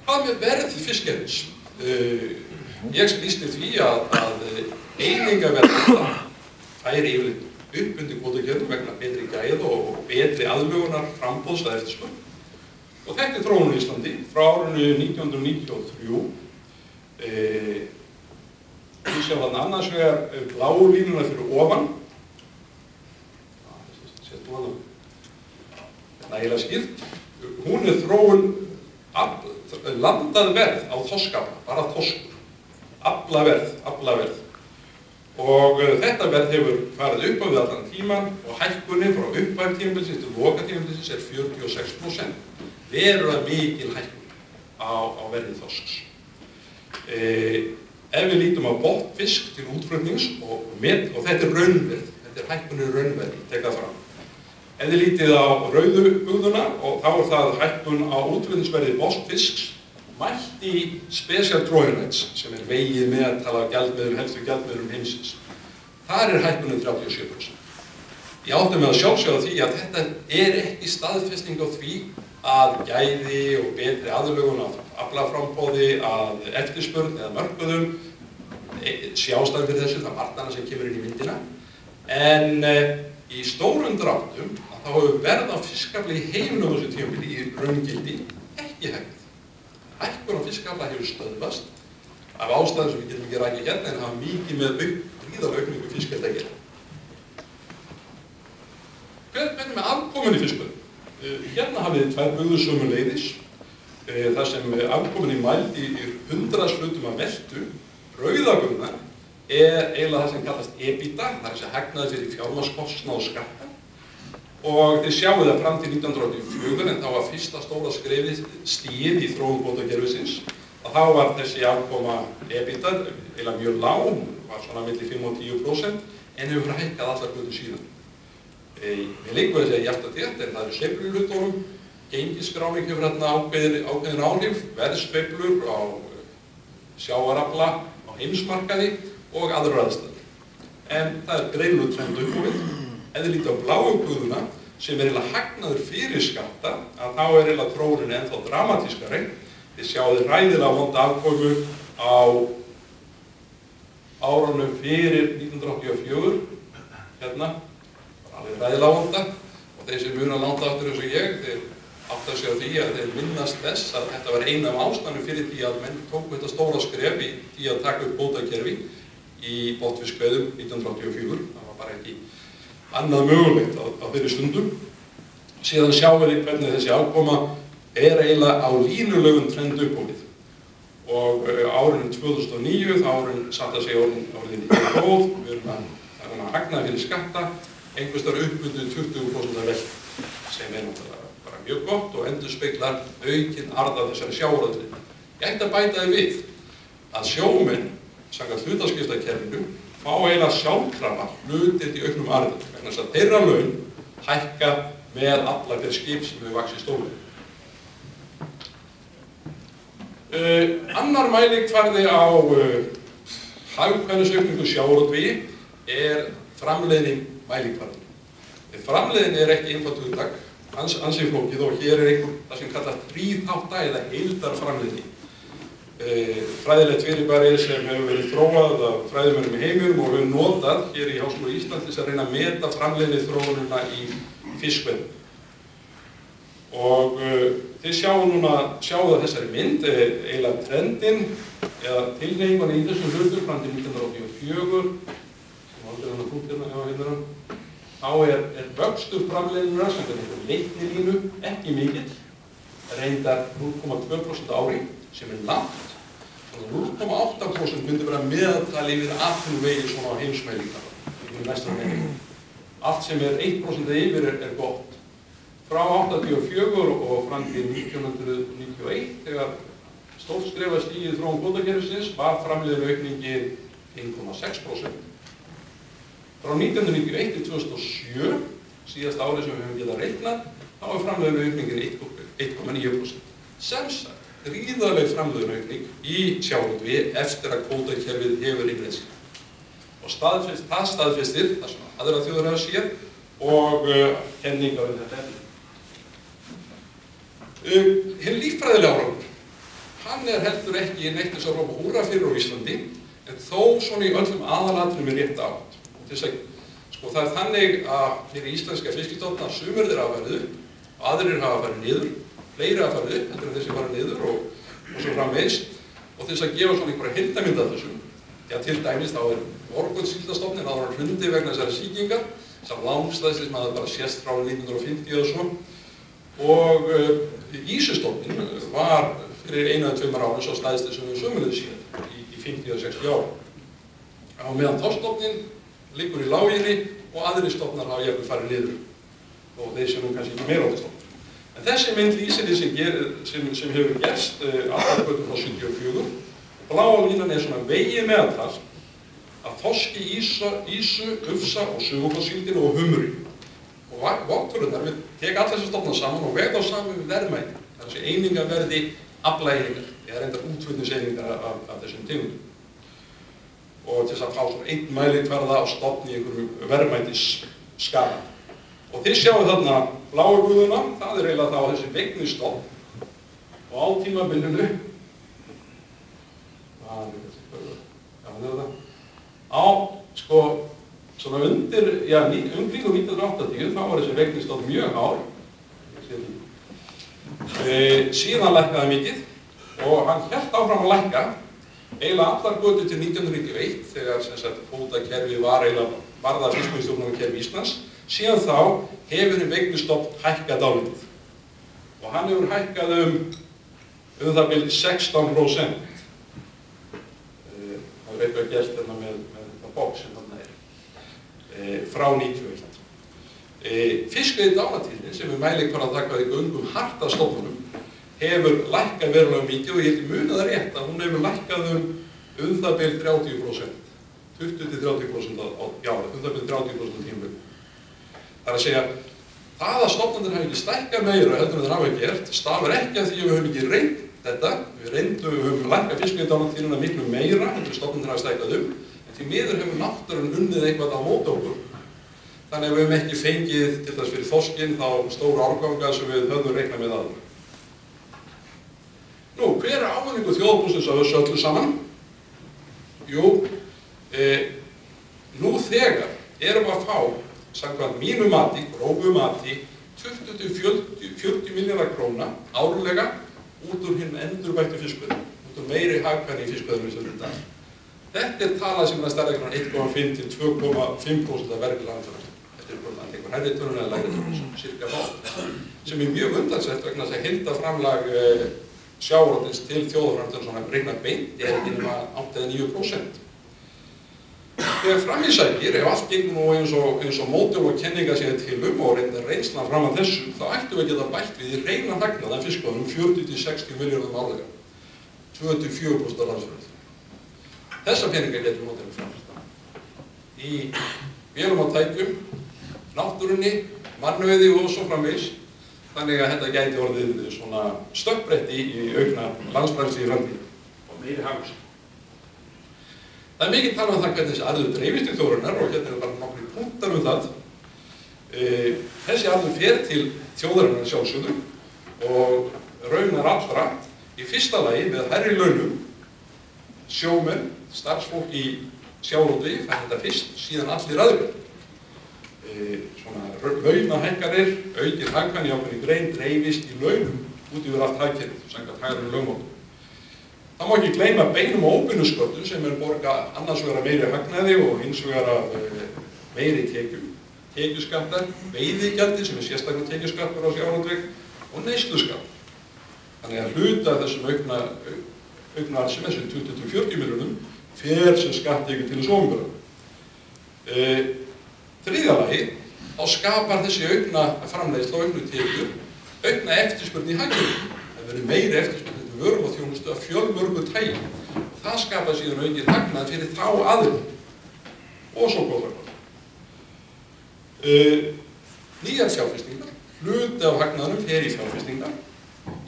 Hvað með verð fiskeldis? Ég lýsti því að einingaverð færi yfirleitt upp undir kvótakerfinu vegna betri gæða og betri aðlögunar framboðs að eftirspurn. Og þetta þróunin í Íslandi frá árinu 1993. Við sjáum þarna annars vegar bláu línuna fyrir ofan. Settum hana nægilega skýrt. Hún þróun landað verð á þorskafla, bara þorskur. Aflaverð. Og þetta verð hefur farið upp á við allan tíman og hækkunin frá upphæð tímabilsins til loka tímabilsins 46%. Verulega mikil hækkun á verði þorsks. Ef við lítum á botnfisk til útflutnings og þetta raunverð, þetta hækkunin raunverð, tek það fram. Ef þið lítið á rauðu bugðuna og þá það hækkun á útflutningsverði botnfisks mælt í Special Troy Rates sem vegið meðtala helstu gjaldmiðlum heimsins. Þar hækkunin 37%. Ég átti með að sjálfsögða því að þetta ekki staðfesting á því að gæði og betri aðlögun af aflaframboði, að eftirspurn eða mörkuðum sé ástæðan fyrir þessu, það er margt annað sem kemur inn í myndina. En í stórum dráttum þá hefur verð á fiskafla í heiminum á þessu tímabili í raungildi ekki hækkað. Hækkun á fiskafla hefur stöðvast af ástæðum sem við getum ekki rakið hérna en hafa mikið með gríðarlega aukningu fiskeldi að gera. Hvernig með afkomun í fiskveiðum? Hérna hafið þið tvær bugður sömuleiðis. Þar sem afkomunni mæld í 100 hlutum af veltu, rauðabugðan eiginlega það sem kallast EBITDA, það þessi hagnaði fyrir fjármagnskostnað og skatta. Og þið sjáu það fram til 1984 en þá var fyrsta stóra skrefið stigið í þróun kvótakerfisins. Þá var þessi afkoma EBITDA eiginlega mjög lág, var svona milli 5 og 10% en hefur hækkað allar hlutum síðan. Við leikum að segja hjarta þétt en það eru sveiflur í hlutunum, gengisskráning hefur hérna ákveðin áhrif, verðsveiflur á sjávarafla á heimsmarkaði og aðrar aðstæður. En það er greinilegur trend upp á við. Ef þið lítið á bláu bugðuna sem eiginlega hagnaður fyrir skatta, að þá eiginlega þróunin ennþá dramatískari. Þið sjáu ræðilega vonda afkomu á árunum fyrir 1984, hérna, alveg ræðilega vonda. Og þeir sem muna langt aftur eins og ég, þeir átta sig á því að þeir minnast þess að þetta var eina af ástæðunum fyrir því að menn tóku þetta stóra skref í því að taka upp kvótakerfi í botnfiskveiðum 1984. Það var bara ekki annað mögulegt á þeirri stundum. Síðan sjáum við hvernig þessi afkoma eiginlega á línulegum trend upp á við. Og árinu 2009, þá satt að segja orðin í góð, við erum að hagnaði fyrir skatta, einhvers staðar upp undir 20% af veltu, sem náttúrulega bara mjög gott og endurspeglar aukinn arð af þessari sjávarauðlindi. Ég ætti að bæta því við að sjómenn, samkvæmt hlutaskiptakerfinu, fá eiginlega sjálfkrafa hlutdeild í auknum arði, vegna þess að þeirra laun hækka með alla hver skip sem hefur vaxið stóru. Annar mælikvarði á hagkvæmnisaukningu sjávarútvegi framleiðni mælikvarði. Framleiðni ekki einfalt hugtak, ansi flókið og hér það sem kallast þríþátta eða heildarframleiðni. Fræðilegt fyrirbæri sem hefur verið þróað af fræðimönnum í heiminum og hefur notað hér í Háskóla Íslands til að reyna að meta framleiðni þróunina í fiskveiðum. Og þið sjáu það þessari mynd, eiginlega trendin eða tilhneigingan í þessum hlutum fram til 1984, sem aldrei hann að punktina hjá hérna. Þá vöxtur framleiðinnar sem er leiknilínu ekki mikill, reyndar 0,2% ári, sem lágt. 0,8% myndi vera meðaltal yfir atvinnuvegi svona á heimsmælikvarða. Allt sem 1% yfir gott. Frá 1984 og fram til 1991, þegar stórt skref stigið í þróun kvótakerfisins, var framleiðniaukningin 5,6%. Frá 1991 til 2007, síðasta árið sem við höfum getað reiknað, þá framleiðniaukningin 1,9%. Sem sagt, gríðarleg framleiðniaukning í sjávarútvegi eftir að kvótakerfið hefur innleitt sig. Og það staðfestir það sem aðrar þjóðir hafa séð og kenningar þetta efni. Hinn líffræðilega árangur. hann heldur ekki neitt þess að rópa húrra fyrir á Íslandi, en þó svona í öllum aðalatriðum rétt átt. Sko það þannig að fyrir íslenska fiskistofna sumir þeirra hafa farið upp, aðrir hafa farið niður, fleiri hafa farið upp, heldur en þessi farið niður og svo framvegis. Og til þess að gefa svona einhverja heildarmynd af þessu, já til dæmis þá morgunsíldastofninn að hann hrundi vegna þessari sýkingar, sem langstæðsli sem hafði bara sést frá 1950 eða svo. Og ýsustofninn var fyrir 1 eða 2 árum svo stæðsli sem við sömulegðu síðan í 50 eða 60 ára. Á meðan þorskstofninn liggur í láginni og aðrir stofnar hafa jafnvel farið niður og þeir sem kannski ekki meira á þetta stofn. En þessi mynd lýsir því sem hefur gerst alltaf frá 74. Bláa línan svona vegi meðaltal af þorski, ýsu, ufsa og suðurskautasíldinni og humri. Og votturinnar, við tek allar þessi stofnar saman og veg þá saman við verðmæti. Þessi einingaverði aflaeiningar, eða reyndar útflutningseiningar af þessum tegundum. Og til þess að fá svona einn mælikvarða á stofn í einhverju verðmætisskala. Og þið sjáu þarna bláu guðuna, það eiginlega þá þessi vegni stofn. Og á tímabilinu, á sko svona undir, já, umkring 1980 þá var þessi vegni stofn mjög hár. Síðan lækkaði mikið og hann hélt áfram að lækka eiginlega allar götur til 1991 þegar sem sagt kvótakerfi var eiginlega varða fiskveiðistjórnarkerfi Íslands. Síðan þá hefur veignistofn hækkað dálítið og hann hefur hækkað það bil 16%. Það er eitthvað gert hérna með þetta box sem þarna frá 91. Fiskveiðidánartíðnin sem mælikvarða taka í göngum harta stofnunum hefur lækkað verulega mikið og ég muna það rétt að hún hefur lækkað það bil 30%, 20–30% já, það bil 30% tímabili. Það er að segja, það að stofnarnir hafi ekki stækkað meira heldur en þeir hafa gert, stafar ekki af því að við höfum ekki reynt þetta. Við höfum lækkað fiskveiðidánartíðnina miklu meira heldur en stofnarnir hafi stækkað en því miður hefur náttúran unnið eitthvað á móti okkur. Þannig að við höfum ekki fengið til þess fyrir þorskinn þá stóru árganga sem við höfum reiknað með aðra. Nú, hver ávinningur þjóðarbúsins af þessu öllu saman? Jú, nú þegar erum að fá, samkvæmt mínu mati, grófu mati, 20–40 milljarðar króna árlega út úr hinn endurbættu fiskveiðum, út úr meiri hagkvæmni í fiskveiðum í þessu dag. Þetta talað sem stærðar 1,5–2,5% af vergri landframleiðslu. Þetta hvort einhver hærri tölur eða lægri tölur, cirka bát, sem mjög undansett vegna þess að heildarframlag sjávarútvegs til þjóðarframleiðslu svona reiknað beint ekki nema 8–9%. Þegar fram í sækir, ef allt gengur nú eins og módel og kenningar séu til og reynslan fram að þessu, þá ættum við að geta bætt við í reynan hagnað af fiskveiðum 40–60 milljörðum árlega, 2–4% af landsframleiðslu. Þessa peningar getum við notað framleitt í vélum og tækjum, náttúrunni, mannauði og svo framvegis, þannig að þetta gæti orðið svona stökkbretti í aukna landsframleiðslu í framtíðinni og meiri hagvöxt. Það er mikið talað það hvernig þessi arður dreifist til þjóðarinnar og hérna bara nokkrir punktar það. Þessi arður fer til þjóðarinnar sjálfsögðu og raunar allra í fyrsta lagi með hærri launum, sjómenn, starfsfólk í sjávarútvegi, það er þetta fyrst, síðan allir aðrir. Svona launahækkanir, aukið hagkvæmni í ákveðinni grein dreifist í launum út yfir allt hagkerfið, samkvæmt hagrænu lögmálum. Það má ekki gleyma beinum og óbeinu sköttum sem borga annars vegar meiri hagnaði og hins vegar meiri tekjum, tekjuskattar, veiðigjaldi sem sérstaklega tekjuskattur á sjávarútveg og neysluskatt. Þannig að hluta þessum aukna arðsemi, þessum 20–40 milljónum, fer sem skatttekjur til þess opinbera. Þriðja lagi, þá skapar þessi aukna framleiðsla og auknu tekjur, aukna eftirspurn í hagkerfinu. Það verður meiri eftirspurn vörum og þjónustu af fjölmörgu tagi og það skapar síðan aukið hagnað fyrir þá aðrir og svo góðar. Nýjar fjárfestingar, hluti af hagnaðinum fer í fjárfestingar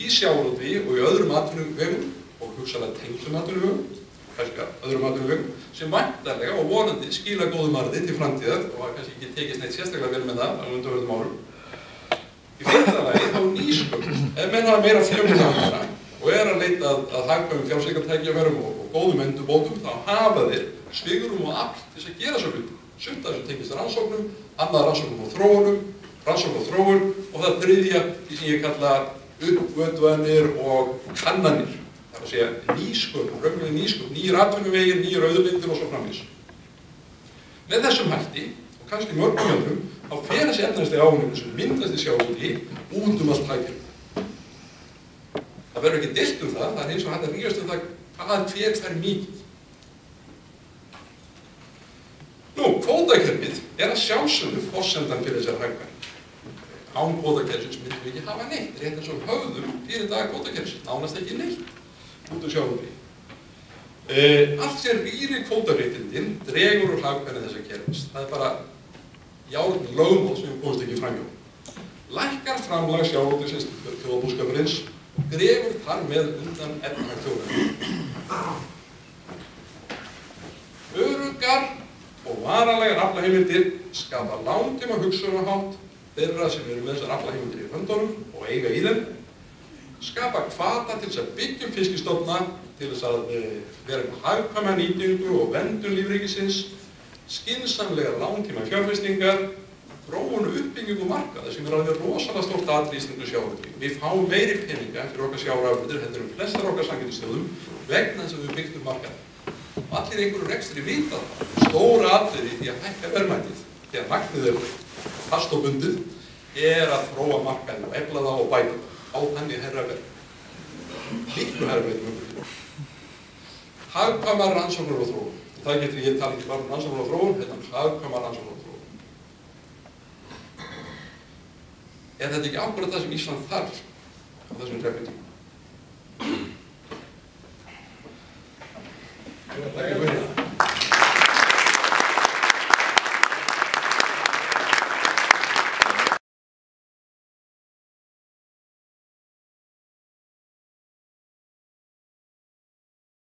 í sjávarútvegi og í öðrum atvinnuvegum og hugsanlega tengdum atvinnuvegum, kannski öðrum atvinnuvegum sem væntanlega og vonandi skila góðum arði til framtíðar og það kannski ekki tekist neitt sérstaklega vel með það á undanförnum árum. Í fimmta lagi þá nýsköpun. Ef menn hafa meira fjölmörgu hagnaðina og og að leita að hagkvæmum fjárfestingartækifærum og góðum endurbótum, þá hafa þeir svigrúm og afl til þess að gera svo hluti. Sumt af þessu tengist rannsóknum, annað rannsóknum og þróun og það þriðja því sem ég kalla uppgötvanir og kannanir. Það er að segja nýsköpun, raunveruleg nýsköpun, nýir atvinnuvegir, nýir auðlindir og svo framvegis. Með þessum hætti, og kannski mörgum öðrum, þá fer þessi efnahagslega ávinningur sem myndast í sjávarútvegi út allt hagkerfið. Það verður ekki deilt það, það eins og hægt að rífast það hvað hver fær mikið. Kvótakerfið að sjálfsögðu forsendan fyrir þessari hagkvæmni. Án kvótakerfisins myndum við ekki hafa neitt, rétt eins og höfðum fyrir dag kvótakerfisins, nánast ekki neitt út úr sjávarútvegi. Allt sem rýrir kvótaréttindin dregur úr hagkvæmni þessa kerfis. Það bara járnlögmál sem við komumst ekki framhjá. Lækkar framlag sjávarútvegsins til þjóðarbúskapurins og grefur þar með undan efnahag þjóðarinnar. Öruggar og varanlegar aflaheimildir skapa langtíma hugsunarhátt þeirra sem eru með þessar aflaheimildir í höndunum og eiga í þeim, skapa hvata til þess að byggja fiskistofna, til þess að vera með hagkvæma nýtingu og verndun lífríkisins, skynsamlegar langtíma fjárfestingar, þróun og uppbyggingu markaða sem alveg rosalega stórt atriði í íslensku sjávarútvegi. Við fáum meiri peninga fyrir okkar sjávarafurðir heldur flestar okkar samkeppnisþjóðum vegna þess að við byggjum markaða. Allir einhverju rekstri vita það. Stóra atriði í því að hækka verðmætið, því að magnið fast og bundið, að þróa markaðinn og efla það og bæta það á þannig herra verð. Miklu herra verð. Hagkvæmar rannsóknir og þróun. Það getur ég tala ekki bara rannsóknir og þróun, hagkvæmar rannsóknir og þróun. Þetta ekki ákvörða það sem Ísland þarf á þessum krepputíma?